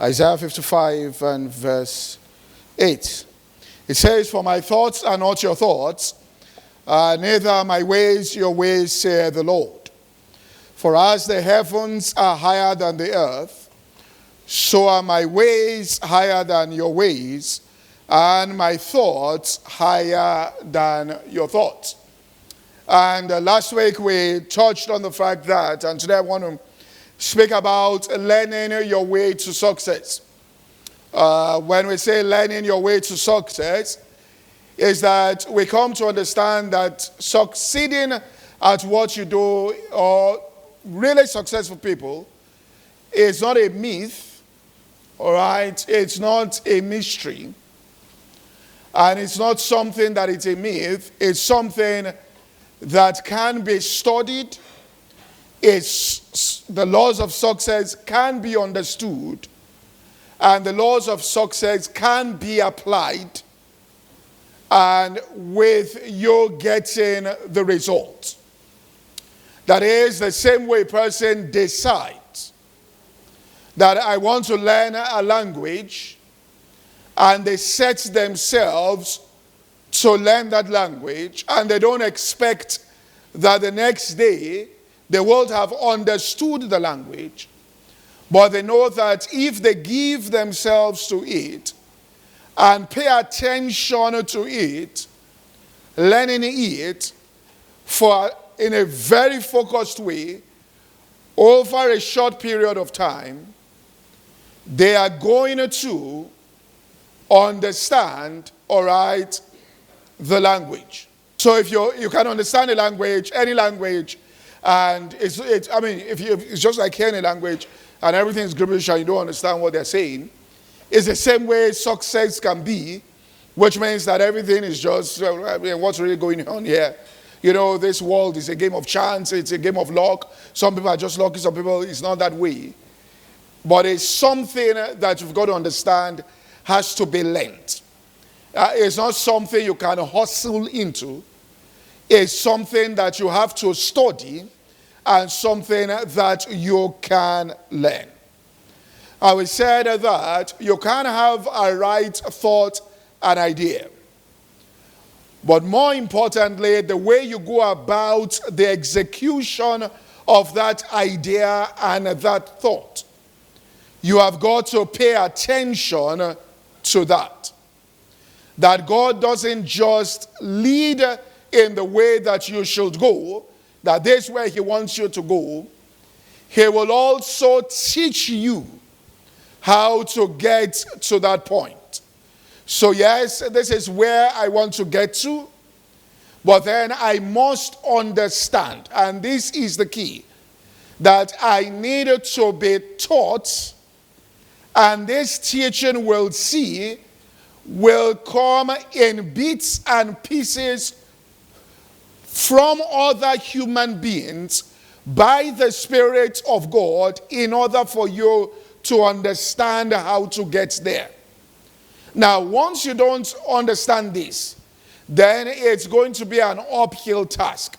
Isaiah 55 and verse 8. It says, "For my thoughts are not your thoughts, neither my ways your ways, saith the Lord. For as the heavens are higher than the earth, so are my ways higher than your ways, and my thoughts higher than your thoughts." And last week we touched on the fact that, and today I want to speak about learning your way to success. When we say learning your way to success, is that we come to understand that succeeding at what you do, or really successful people, is not a myth, all right? It's not a mystery. And it's not something that is a myth. It's something that can be studied. The laws of success can be understood, and the laws of success can be applied, and with you getting the result. That is the same way a person decides that I want to learn a language, and they set themselves to learn that language, and they don't expect that the next day they will have understood the language, but they know that if they give themselves to it and pay attention to it, learning it in a very focused way over a short period of time, they are going to understand, all right, the language. So if you can understand a language, any language, and it's just like hearing a language and everything is gibberish and you don't understand what they're saying, it's the same way success can be, which means that everything is just, what's really going on here? You know, this world is a game of chance, it's a game of luck. Some people are just lucky, some people, it's not that way. But it's something that you've got to understand has to be learned. It's not something you can hustle into. It's something that you have to study and something that you can learn. I said that you can have a right thought and idea. But more importantly, the way you go about the execution of that idea and that thought, you have got to pay attention to that. That God doesn't just lead in the way that you should go, that this is where he wants you to go. He will also teach you how to get to that point. So yes, this is where I want to get to, but then I must understand, and this is the key, that I need to be taught, and this teaching will come in bits and pieces from other human beings by the Spirit of God in order for you to understand how to get there. Now, once you don't understand this, then it's going to be an uphill task.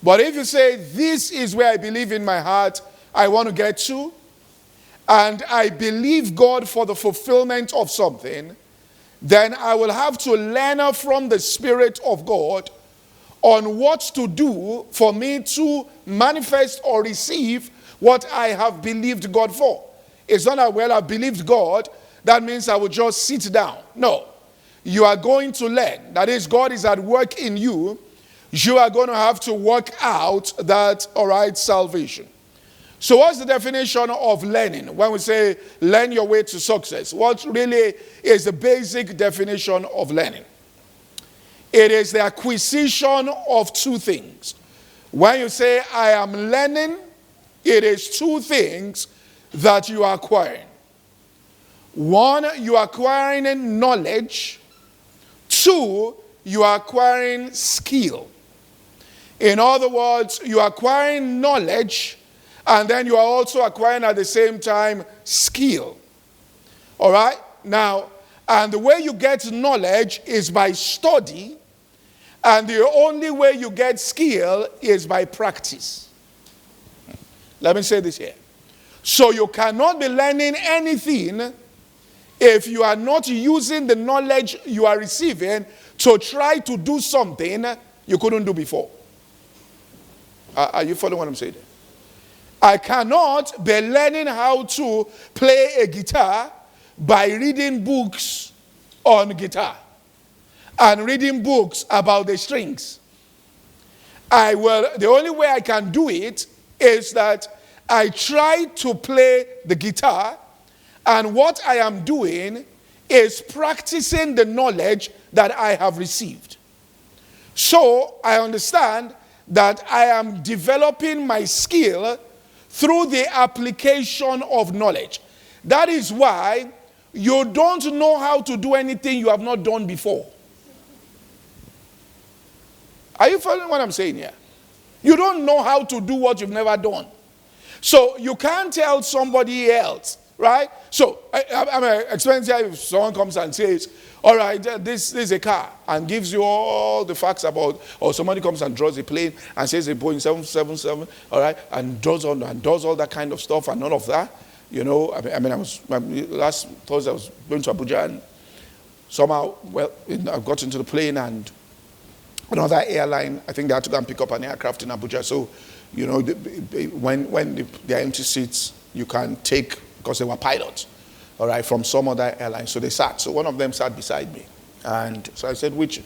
But if you say, this is where I believe in my heart I want to get to, and I believe God for the fulfillment of something, then I will have to learn from the Spirit of God on what to do for me to manifest or receive what I have believed God for. It's not that, well, I believed God, that means I will just sit down. No. You are going to learn. That is, God is at work in you. You are going to have to work out that, all right, salvation. So what's the definition of learning? When we say learn your way to success, what really is the basic definition of learning? It is the acquisition of two things. When you say I am learning, it is two things that you are acquiring. One, you are acquiring knowledge. Two, you are acquiring skill. In other words, you are acquiring knowledge, and then you are also acquiring at the same time skill. All right? Now, and the way you get knowledge is by study, and the only way you get skill is by practice. Let me say this here. So you cannot be learning anything if you are not using the knowledge you are receiving to try to do something you couldn't do before. Are you following what I'm saying? I cannot be learning how to play a guitar by reading books on guitar and reading books about the strings. The only way I can do it is that I try to play the guitar, and what I am doing is practicing the knowledge that I have received. So I understand that I am developing my skill through the application of knowledge. That is why you don't know how to do anything you have not done before. Are you following what I'm saying here? You don't know how to do what you've never done. So you can't tell somebody else, right? So I'm experiencing if someone comes and says, all right, this is a car, and gives you all the facts about, or somebody comes and draws a plane and says a Boeing 777, all right, and does all that kind of stuff and all of that. You know, last Thursday I was going to Abuja, and somehow, I got into the plane, and another airline, I think they had to go and pick up an aircraft in Abuja. So, you know, when there are empty seats, you can take, because they were pilots, all right, from some other airline. So they sat. So one of them sat beside me. And so I said, which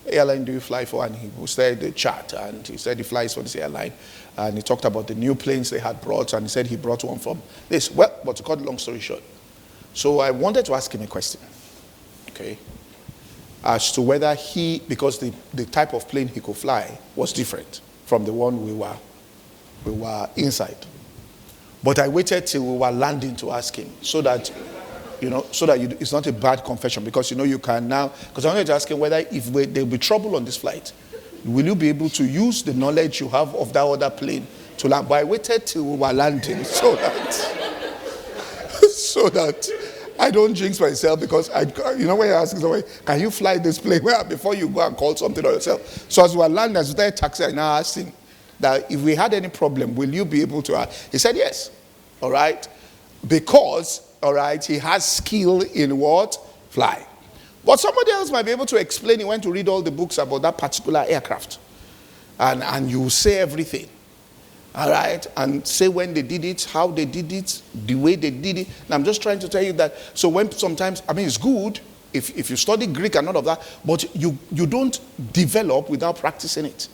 airline do you fly for? And he said the chart. And he said he flies for this airline. And he talked about the new planes they had brought. And he said he brought one from this. Well, but to cut long story short. So I wanted to ask him a question, okay, as to whether because the type of plane he could fly was different from the one we were inside. But I waited till we were landing to ask him, so that it's not a bad confession, because you can now, because I wanted to ask him whether there'll be trouble on this flight, will you be able to use the knowledge you have of that other plane to land? But I waited till we were landing so that I don't jinx myself, because when you're asking somebody, can you fly this plane? Well, before you go and call something on yourself. So as we were landing, as we started taxi, I now asked him that if we had any problem, will you be able to? He said yes. All right, because all right, he has skill in what? Fly. But somebody else might be able to explain. He went to read all the books about that particular aircraft, and you say everything. All right, and say when they did it, how they did it, the way they did it. And I'm just trying to tell you that. So when sometimes, it's good if you study Greek and all of that, but you don't develop without practicing it.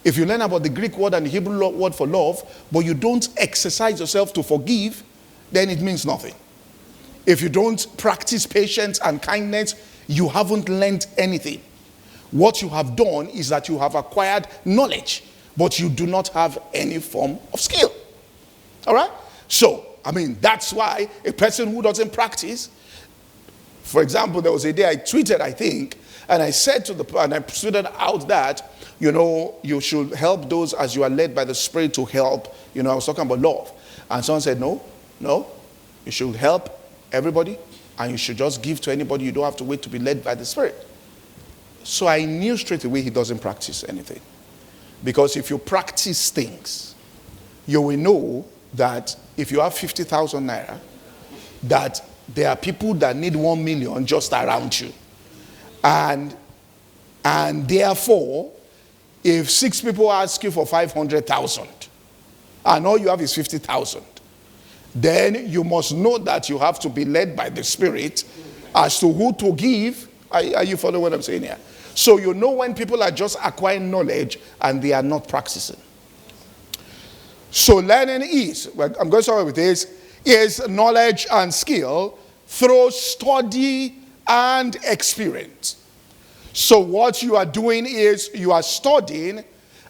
If you learn about the Greek word and the Hebrew word for love, but you don't exercise yourself to forgive, then it means nothing. If you don't practice patience and kindness, you haven't learned anything. What you have done is that you have acquired knowledge, but you do not have any form of skill. All right? So, that's why a person who doesn't practice, for example, there was a day I tweeted, I think, and I said and I tweeted out that, you should help those as you are led by the Spirit to help. I was talking about love. And someone said, no, you should help everybody, and you should just give to anybody. You don't have to wait to be led by the Spirit. So I knew straight away he doesn't practice anything. Because if you practice things, you will know that if you have 50,000 naira, that there are people that need 1 million just around you. And therefore, if 6 people ask you for 500,000 and all you have is 50,000, then you must know that you have to be led by the Spirit as to who to give. Are you following what I'm saying here? So you know when people are just acquiring knowledge and they are not practicing. So learning I'm going somewhere with this, is knowledge and skill through study and experience. So what you are doing is you are studying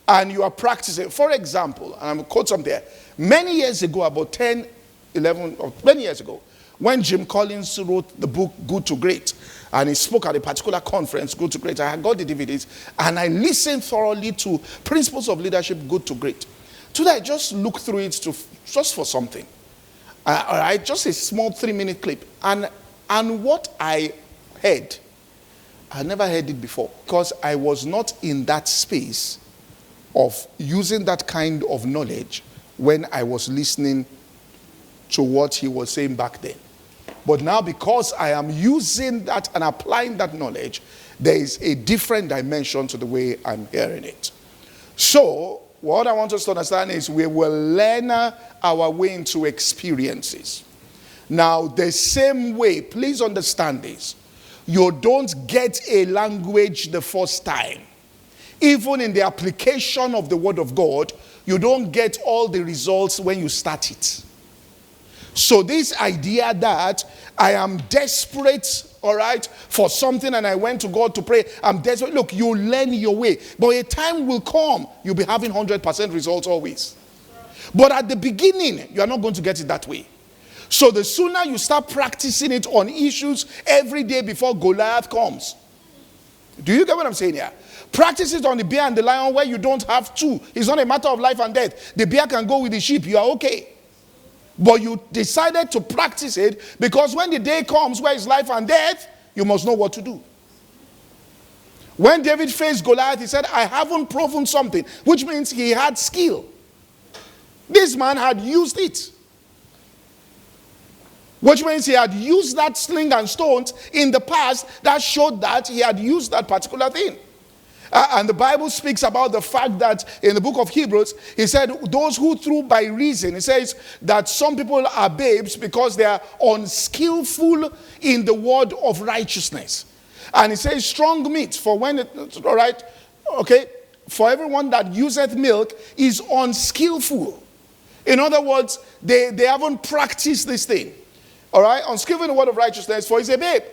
and you are practicing. For example, and I'm going to quote something there. Many years ago, about 10, 11, or 20 years ago, when Jim Collins wrote the book Good to Great, and he spoke at a particular conference, Good to Great, I got the DVDs, and I listened thoroughly to Principles of Leadership, Good to Great. Today, I just looked through it just for something. All right, just a small 3-minute clip. And what I heard, I never heard it before, because I was not in that space of using that kind of knowledge when I was listening to what he was saying back then. But now, because I am using that and applying that knowledge, there is a different dimension to the way I'm hearing it. So, what I want us to understand is we will learn our way into experiences. Now, the same way, please understand this. You don't get a language the first time. Even in the application of the Word of God, you don't get all the results when you start it. So this idea that I am desperate, all right, for something and I went to God to pray, I'm desperate. Look, you learn your way. But a time will come, you'll be having 100% results always. But at the beginning, you are not going to get it that way. So the sooner you start practicing it on issues every day before Goliath comes. Do you get what I'm saying here? Practice it on the bear and the lion where you don't have to. It's not a matter of life and death. The bear can go with the sheep. You are okay. But you decided to practice it because when the day comes where it's life and death, you must know what to do. When David faced Goliath, he said, I haven't proven something, which means he had skill. This man had used it. Which means he had used that sling and stones in the past that showed that he had used that particular thing. And the Bible speaks about the fact that in the book of Hebrews, he said, those who threw by reason, he says that some people are babes because they are unskillful in the word of righteousness. And he says strong meat for when it, all right, okay, for everyone that useth milk is unskillful. In other words, they haven't practiced this thing. All right, unskillful in the word of righteousness, for he's a babe.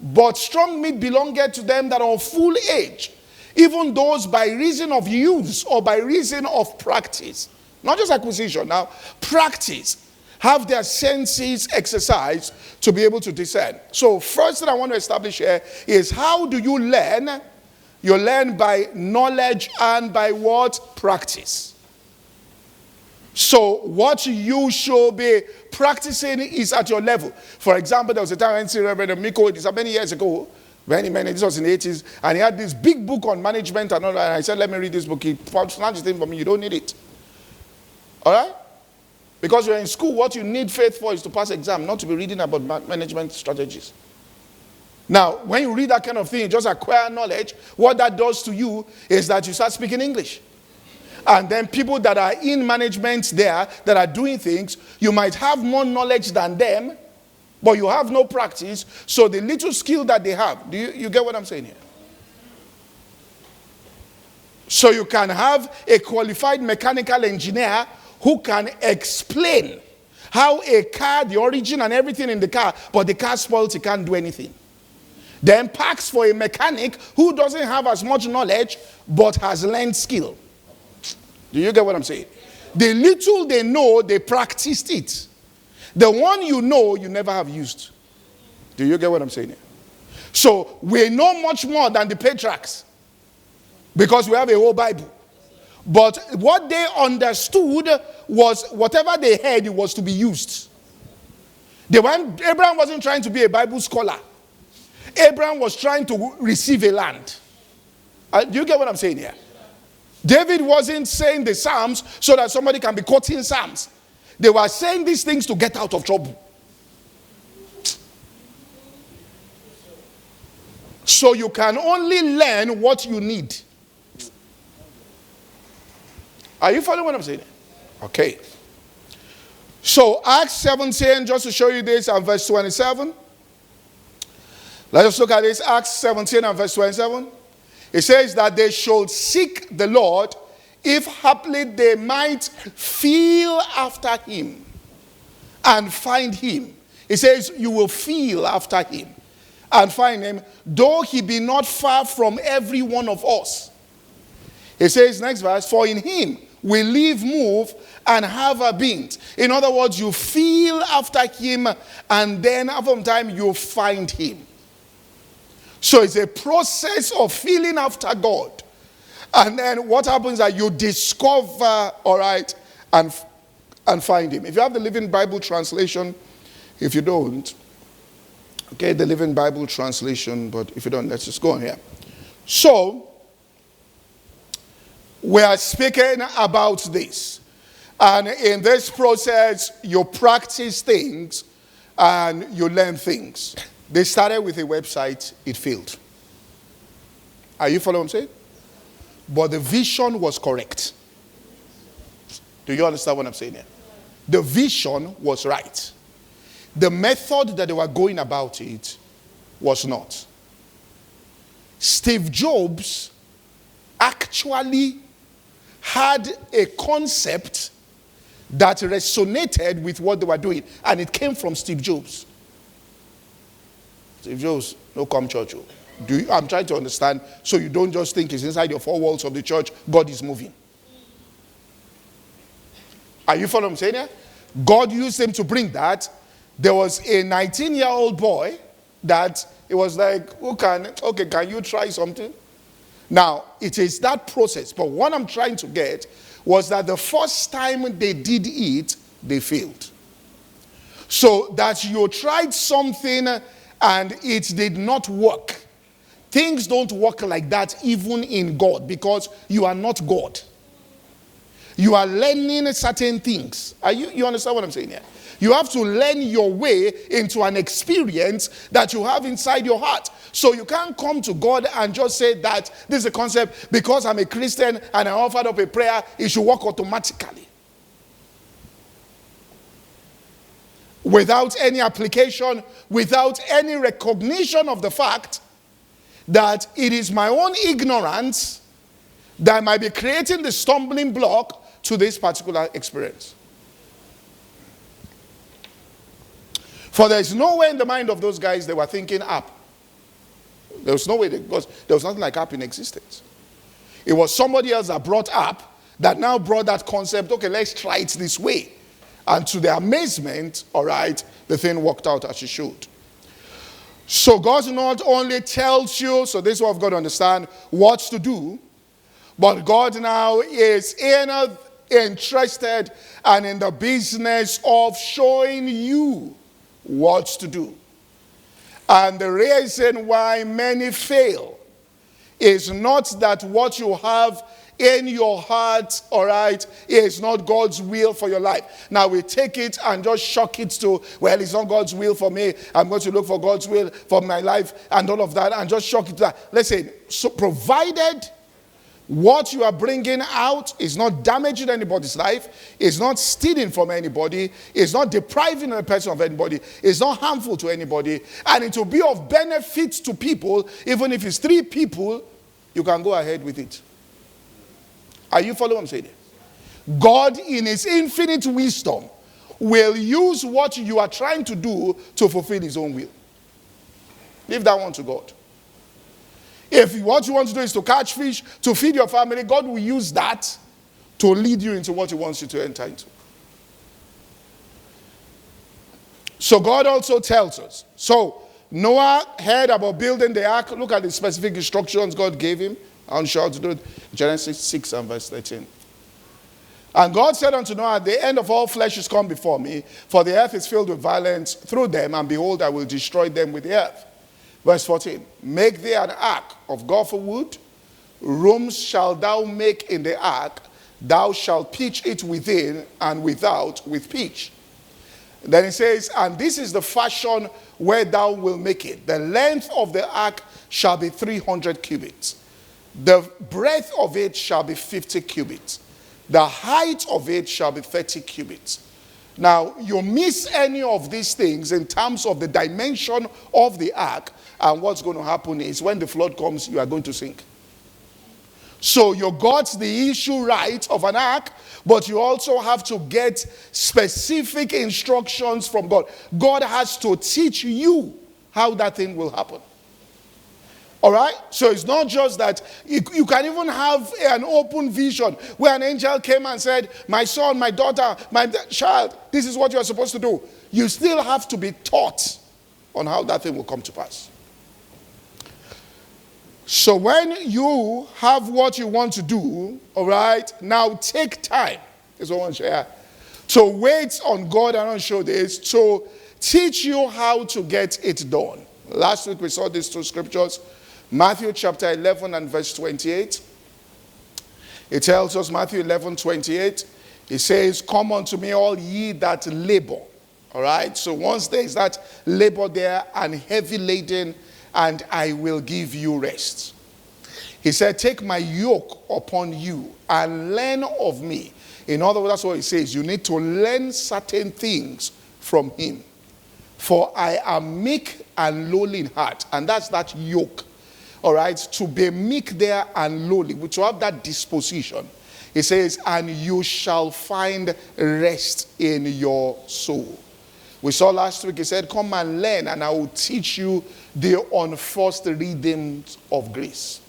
But strong meat belongeth to them that are of full age, even those by reason of use or by reason of practice. Not just acquisition, now practice. Have their senses exercised to be able to discern. So first thing I want to establish here is how do you learn? You learn by knowledge and by what? Practice. So what you should be practicing is at your level. For example, there was a time I went to Reverend Miko, this many years ago, this was in the 80s, and he had this big book on management and all that, and I said, let me read this book. He snatched it for me. You don't need it. All right? Because you're in school, what you need faith for is to pass exam, not to be reading about management strategies. Now, when you read that kind of thing, you just acquire knowledge. What that does to you is that you start speaking English. And then people that are in management there, that are doing things, you might have more knowledge than them, but you have no practice. So the little skill that they have, do you get what I'm saying here? So you can have a qualified mechanical engineer who can explain how a car, the origin and everything in the car, but the car spoils, he can't do anything. Then packs for a mechanic who doesn't have as much knowledge, but has learned skill. Do you get what I'm saying? The little they know, they practiced it. The one you know, you never have used. Do you get what I'm saying? So we know much more than the patriarchs because we have a whole Bible. But what they understood was whatever they heard, it was to be used. Abraham wasn't trying to be a Bible scholar. Abraham was trying to receive a land. Do you get what I'm saying here? David wasn't saying the Psalms so that somebody can be quoting Psalms. They were saying these things to get out of trouble. So you can only learn what you need. Are you following what I'm saying? Okay. So Acts 17, just to show you this, and verse 27. Let us look at this. Acts 17 and verse 27. It says that they should seek the Lord if haply they might feel after him and find him. It says you will feel after him and find him, though he be not far from every one of us. It says, next verse, for in him we live, move, and have our being. In other words, you feel after him, and then after some time you find him. So it's a process of feeling after God. And then what happens is that you discover, all right, and find him. If you have the Living Bible translation, if you don't, okay, the Living Bible translation, but if you don't, let's just go on here. So, we are speaking about this. And in this process, you practice things and you learn things. They started with a website, it failed. Are you following what I'm saying? But the vision was correct. Do you understand what I'm saying here? The vision was right. The method that they were going about it was not. Steve Jobs actually had a concept that resonated with what they were doing, and it came from Steve Jobs. Steve Jobs, no come church. I'm trying to understand, so you don't just think it's inside your four walls of the church, God is moving. Are you following what I'm saying here? God used him to bring that. There was a 19-year-old boy that it was like, can you try something? Now, it is that process, but what I'm trying to get was that the first time they did it, they failed. So that you tried something and it did not work. Things don't work like that even in God, because you are not God. You are learning certain things. You understand what I'm saying here? You have to learn your way into an experience that you have inside your heart. So you can't come to God and just say that this is a concept, because I'm a Christian and I offered up a prayer, it should work automatically. Without any application, without any recognition of the fact that it is my own ignorance that might be creating the stumbling block to this particular experience. For there is no way in the mind of those guys they were thinking app. There was no way, because there was nothing like app in existence. It was somebody else that brought app that now brought that concept, okay, let's try it this way. And to their amazement, all right, the thing worked out as it should. So God not only tells you, so this is what I've got to understand, what to do, but God now is interested and in the business of showing you what to do. And the reason why many fail is not that what you have in your heart, all right, is not God's will for your life. Now we take it and just shock it to, well, it's not God's will for me. I'm going to look for God's will for my life and all of that, and just shock it to that. Listen, so provided what you are bringing out is not damaging anybody's life, is not stealing from anybody, is not depriving a person of anybody, is not harmful to anybody, and it will be of benefit to people, even if it's 3 people, you can go ahead with it. Are you following what I'm saying? God, in his infinite wisdom, will use what you are trying to do to fulfill his own will. Leave that one to God. If what you want to do is to catch fish, to feed your family, God will use that to lead you into what he wants you to enter into. So God also tells us. So Noah heard about building the ark. Look at the specific instructions God gave him. I'm sure how to do it. Genesis 6 and verse 13. And God said unto Noah, the end of all flesh is come before me, for the earth is filled with violence through them, and behold, I will destroy them with the earth. Verse 14. Make thee an ark of gopher wood. Rooms shalt thou make in the ark. Thou shalt pitch it within and without with pitch. Then it says, and this is the fashion where thou wilt make it. The length of the ark shall be 300 cubits. The breadth of it shall be 50 cubits. The height of it shall be 30 cubits. Now, you miss any of these things in terms of the dimension of the ark, and what's going to happen is when the flood comes, you are going to sink. So you got the issue right of an ark, but you also have to get specific instructions from God. God has to teach you how that thing will happen. All right? So it's not just that you can even have an open vision where an angel came and said, my son, my daughter, my child, this is what you are supposed to do. You still have to be taught on how that thing will come to pass. So when you have what you want to do, all right, now take time. Is what I want to share. To wait on God, and I'll show this, to teach you how to get it done. Last week we saw these 2 scriptures. Matthew chapter 11 and verse 28. It tells us, Matthew 11, 28. It says, come unto me all ye that labor. All right. So once there is that labor there and heavy laden, and I will give you rest. He said, take my yoke upon you and learn of me. In other words, that's what he says. You need to learn certain things from him. For I am meek and lowly in heart. And that's that yoke. All right. To be meek there and lowly, to have that disposition. He says, and you shall find rest in your soul. We saw last week, he said, come and learn, and I will teach you the unforced rhythms of grace.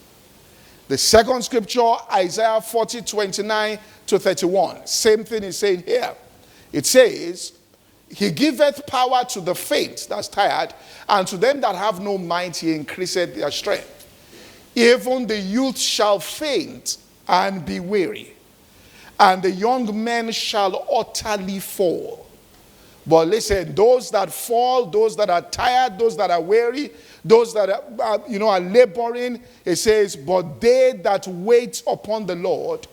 The second scripture, Isaiah 40, 29 to 31. Same thing he's saying here. It says, he giveth power to the faint, that's tired, and to them that have no might he increaseth their strength. Even the youth shall faint and be weary, and the young men shall utterly fall. But listen, those that fall, those that are tired, those that are weary, those that are laboring, it says, but they that wait upon the Lord,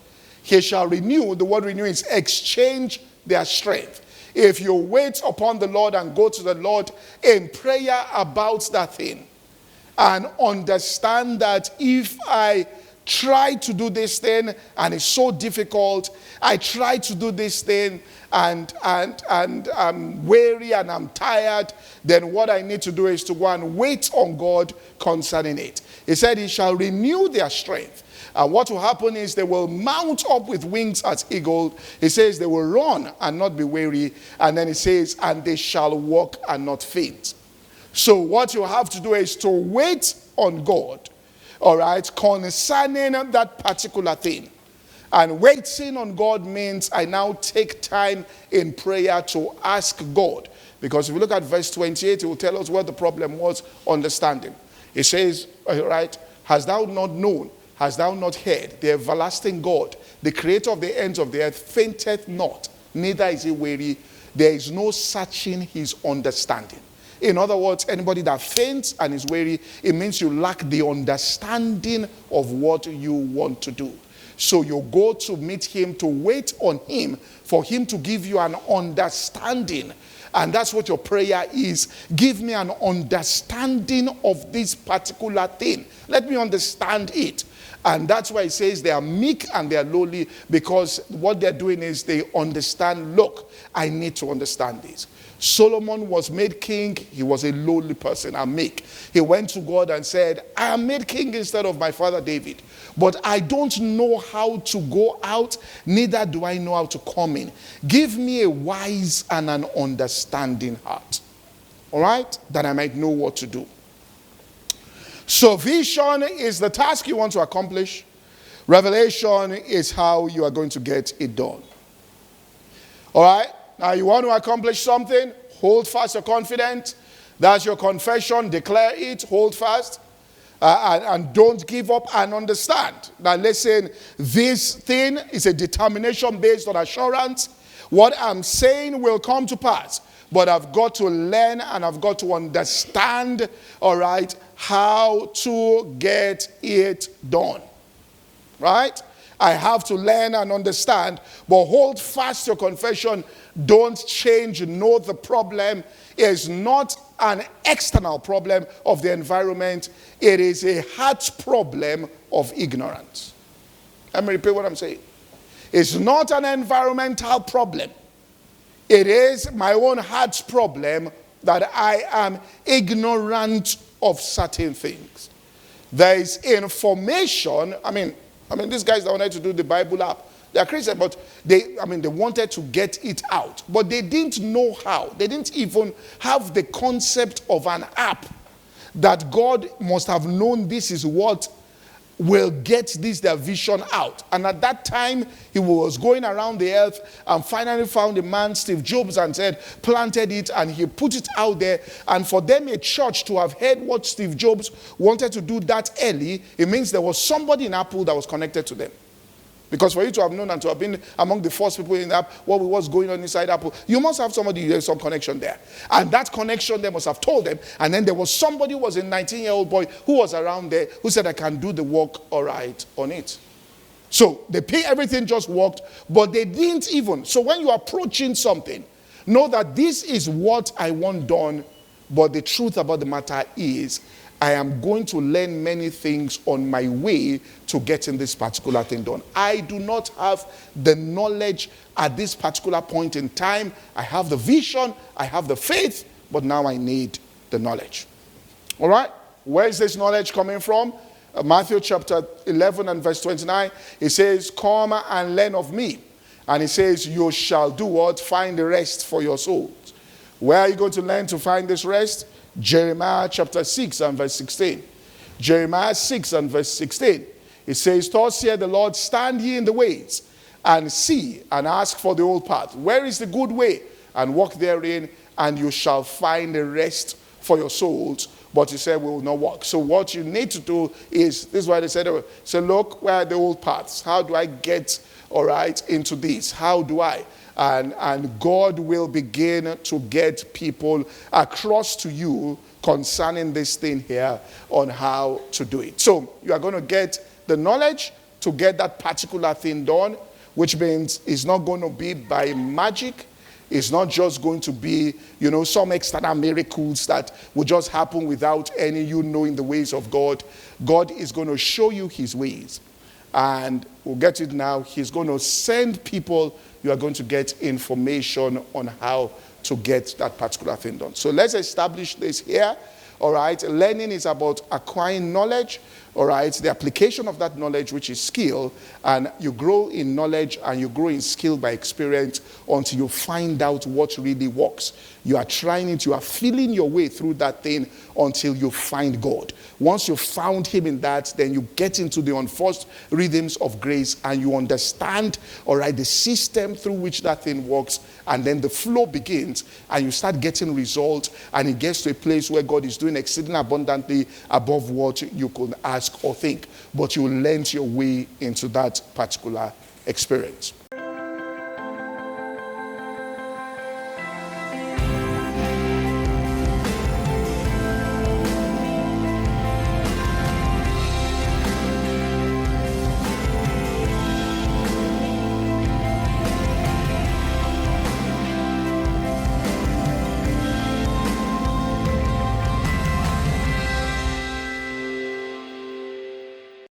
he shall renew. The word renew is exchange their strength. If you wait upon the Lord and go to the Lord in prayer about that thing, and understand that if I try to do this thing and it's so difficult, I try to do this thing and I'm weary and I'm tired, then what I need to do is to go and wait on God concerning it. He said he shall renew their strength. And what will happen is they will mount up with wings as eagles. He says they will run and not be weary. And then he says, and they shall walk and not faint. So what you have to do is to wait on God. All right, concerning that particular thing. And waiting on God means I now take time in prayer to ask God. Because if you look at verse 28, it will tell us what the problem was, understanding. It says, all right, hast thou not known, hast thou not heard, the everlasting God, the creator of the ends of the earth, fainteth not, neither is he weary. There is no searching his understanding. In other words, anybody that faints and is weary, it means you lack the understanding of what you want to do. So you go to meet him, to wait on him, for him to give you an understanding. And that's what your prayer is. Give me an understanding of this particular thing. Let me understand it. And that's why it says they are meek and they are lowly, because what they're doing is they understand, look, I need to understand this. Solomon was made king. He was a lowly person, a meek. He went to God and said, I am made king instead of my father David. But I don't know how to go out, neither do I know how to come in. Give me a wise and an understanding heart. All right? That I might know what to do. So vision is the task you want to accomplish. Revelation is how you are going to get it done. All right? Now you want to accomplish something, hold fast your confidence. That's your confession. Declare it, hold fast. And don't give up and understand. Now listen, this thing is a determination based on assurance. What I'm saying will come to pass. But I've got to learn and I've got to understand, all right, how to get it done. Right? I have to learn and understand, but hold fast your confession. Don't change. Know the problem is not an external problem of the environment. It is a heart problem of ignorance. Let me repeat what I'm saying. It's not an environmental problem. It is my own heart's problem that I am ignorant of certain things. There is information. I mean, these guys that wanted to do the Bible app, they are Christians, but they wanted to get it out. But they didn't know how. They didn't even have the concept of an app that God must have known this is what will get their vision out. And at that time, he was going around the earth and finally found a man, Steve Jobs, and said, planted it, and he put it out there. And for them, a church, to have heard what Steve Jobs wanted to do that early, it means there was somebody in Apple that was connected to them. Because for you to have known and to have been among the first people in Apple, what was going on inside Apple, you must have somebody, some connection there. And that connection they must have told them. And then there was somebody who was a 19-year-old boy who was around there who said, I can do the work all right on it. So everything just worked, but they didn't even. So when you're approaching something, know that this is what I want done, but the truth about the matter is, I am going to learn many things on my way to getting this particular thing done. I do not have the knowledge at this particular point in time. I have the vision, I have the faith, but now I need the knowledge. All right? Where is this knowledge coming from? Matthew chapter 11 and verse 29, it says, come and learn of me. And it says, you shall do what? Find the rest for your souls. Where are you going to learn to find this rest? Jeremiah chapter 6 and verse 16. Jeremiah 6 and verse 16. It says, thus saith the Lord, stand ye in the ways, and see, and ask for the old path. Where is the good way? And walk therein, and you shall find the rest for your souls. But he said, we will not walk. So what you need to do is, this is why they said, so look, where are the old paths? How do I get, all right, into this? How do I? And God will begin to get people across to you concerning this thing here on how to do it. So you are going to get the knowledge to get that particular thing done, which means it's not going to be by magic. It's not just going to be, some external miracles that will just happen without any you knowing the ways of God. God is going to show you his ways. And we'll get it now. He's going to send people. You are going to get information on how to get that particular thing done. So let's establish this here. All right. Learning is about acquiring knowledge. All right. The application of that knowledge, which is skill. And you grow in knowledge and you grow in skill by experience until you find out what really works. You are trying it. You are feeling your way through that thing until you find God. Once you found him in that, then you get into the unforced rhythms of grace and you understand, all right, the system through which that thing works. And then the flow begins and you start getting results, and it gets to a place where God is doing exceeding abundantly above what you could ask or think. But you learned your way into that particular experience.